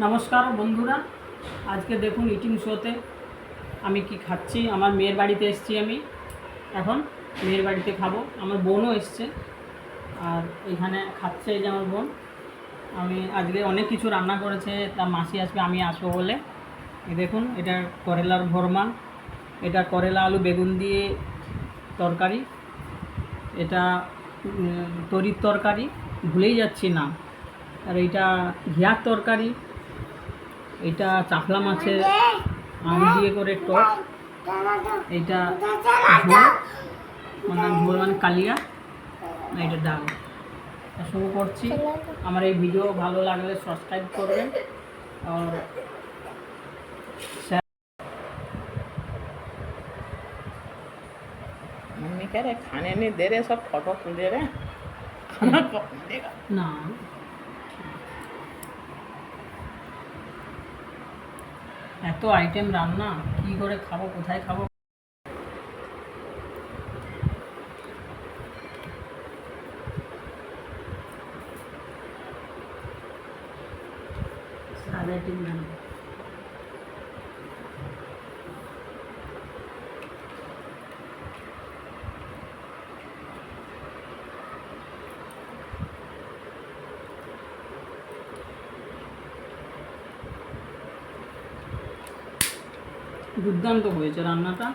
নমস্কার বন্ধুরা, আজকে দেখুন ইটিং শোতে আমি কি খাচ্ছি। আমার মেয়ের বাড়িতে এসেছি, আমি এখন মেয়ের বাড়িতে খাবো। আমার বোনও এসছে আর এখানে খাচ্ছে এই যে আমার বোন। আমি আজকে অনেক কিছু রান্না করেছে, তার মাসি আসবে, আমি আসবো বলে। এই দেখুন, এটা করেলার ভরমা, এটা করেলা আলু বেগুন দিয়ে তরকারি, এটা তরির তরকারি, ভুলেই যাচ্ছি না। আর এইটা ঘিয়ার তরকারি, এটা চাপলা মাছের আম দিয়ে করে টক, এইটা ঝোল মানে কালিয়া, এটা ডাল। শুরু করছি। আমার এই ভিডিও ভালো লাগলে সাবস্ক্রাইব করবেন আর मम्मी कह रहे खाने नहीं दे रहे, सब फोटो दे रहे हैं, खाना कौन देगा? না, এত আইটেম রান্না, কি করে খাবো, কোথায় খাবো। সাদা আইটেম রান্না। দুর্দান্ত হয়েছে রান্নাটা।